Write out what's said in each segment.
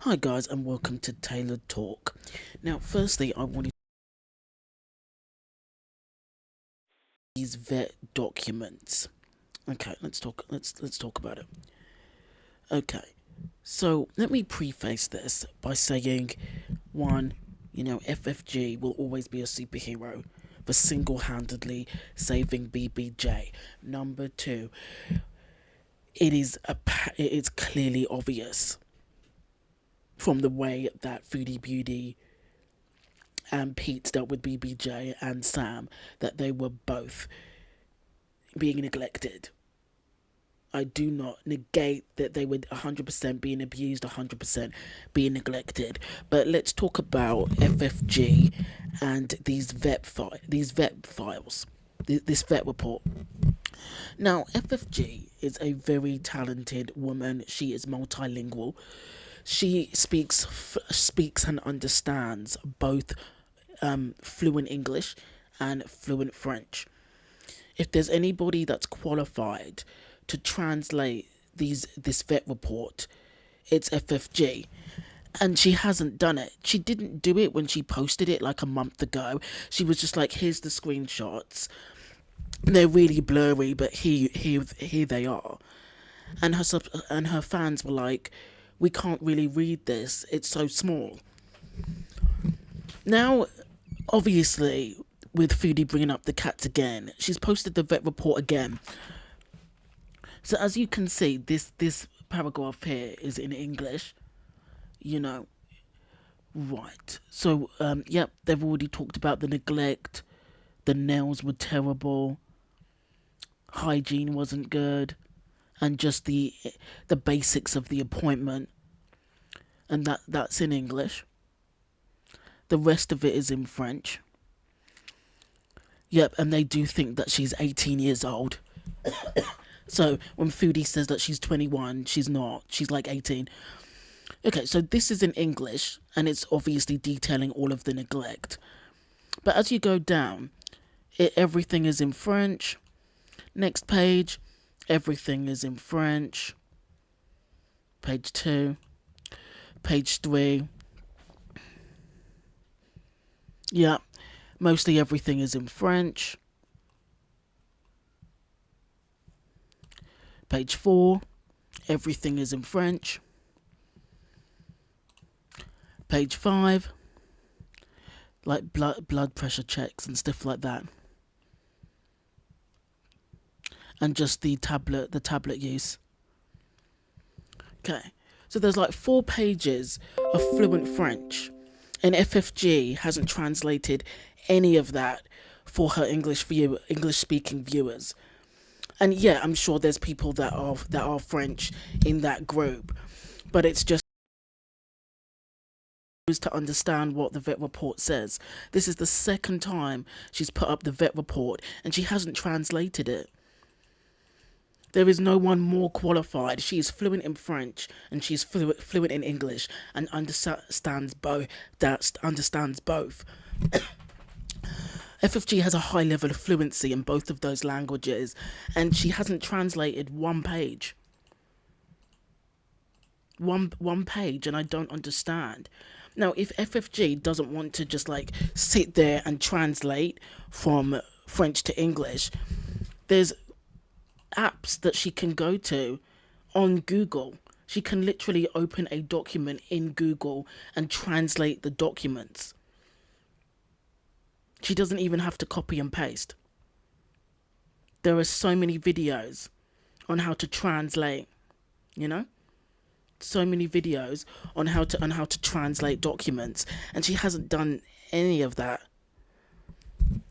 Hi guys and welcome to Tailored Talk. Now firstly I wanted these vet documents. Okay, let's talk about it. Okay. So let me preface this by saying one, FFG will always be a superhero for single-handedly saving BBJ. Number two, it is clearly obvious from the way that Foodie Beauty and Pete dealt with BBJ and Sam that they were both being neglected. I do not negate that they were 100% being abused, 100% being neglected. But let's talk about FFG and these vet files, this vet report. Now, FFG is a very talented woman. She is multilingual. She speaks and understands both fluent English and fluent French. If there's anybody that's qualified to translate this vet report, it's FFG. And she hasn't done it. She didn't do it when she posted it like a month ago. She was just like, here's the screenshots. They're really blurry, but here they are. And her fans were like, we can't really read this. It's so small. Now, obviously, with Foodie bringing up the cats again, she's posted the vet report again. So as you can see, this paragraph here is in English, right. So, yep, they've already talked about the neglect, the nails were terrible, hygiene wasn't good, and just the basics of the appointment, and that's in English. The rest of it is in French. Yep, and they do think that she's 18 years old. So when Foodie says that she's 21, she's not. She's like 18. Okay, so this is in English, and it's obviously detailing all of the neglect. But as you go down, everything is in French. Next page, everything is in French. Page 2. Page 3. Yeah, mostly everything is in French. Page 4, everything is in French. Page 5, like blood pressure checks and stuff like that. And just the tablet use. Okay, so there's like 4 pages of fluent French, and FFG hasn't translated any of that for her English speaking viewers. And yeah, I'm sure there's people that are French in that group, but it's just to understand what the vet report says. This is the second time she's put up the vet report and she hasn't translated it. There is no one more qualified. She is fluent in French and she's fluent in English and understands both. FFG has a high level of fluency in both of those languages, and she hasn't translated one page. One page, and I don't understand. Now, if FFG doesn't want to just like sit there and translate from French to English, there's apps that she can go to on Google. She can literally open a document in Google and translate the documents. She doesn't even have to copy and paste. There are so many videos on how to translate, so many videos on how to translate documents, and she hasn't done any of that.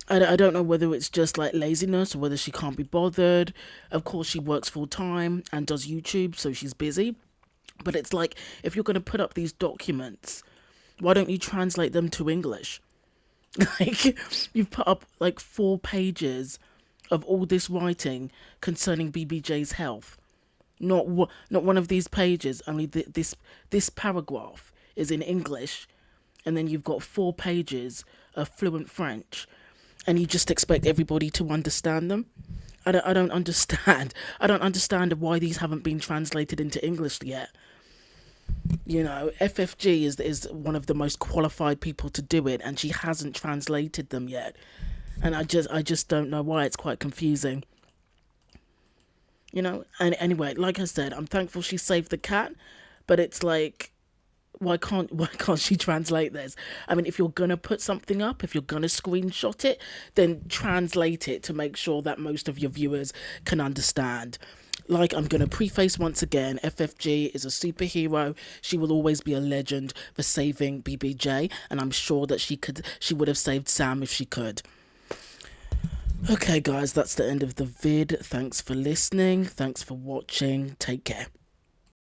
I don't know whether it's just like laziness or whether she can't be bothered. Of course, she works full time and does YouTube, so she's busy. But it's like, if you're going to put up these documents, why don't you translate them to English? Like, you've put up like 4 pages of all this writing concerning BBJ's health. Not one of these pages. Only this paragraph is in English, and then you've got 4 pages of fluent French, and you just expect everybody to understand them. I don't understand. I don't understand why these haven't been translated into English yet. You know, FFG is one of the most qualified people to do it, and she hasn't translated them yet. And I just don't know why. It's quite confusing. You know. And anyway, like I said, I'm thankful she saved the cat, but it's like, why can't she translate this? I mean, if you're gonna put something up, if you're gonna screenshot it, then translate it to make sure that most of your viewers can understand. Like, I'm gonna preface once again, FFG is a superhero. She will always be a legend for saving BBJ, and I'm sure that she would have saved Sam if she could. Okay, guys, that's the end of the vid. Thanks for listening. Thanks for watching. Take care.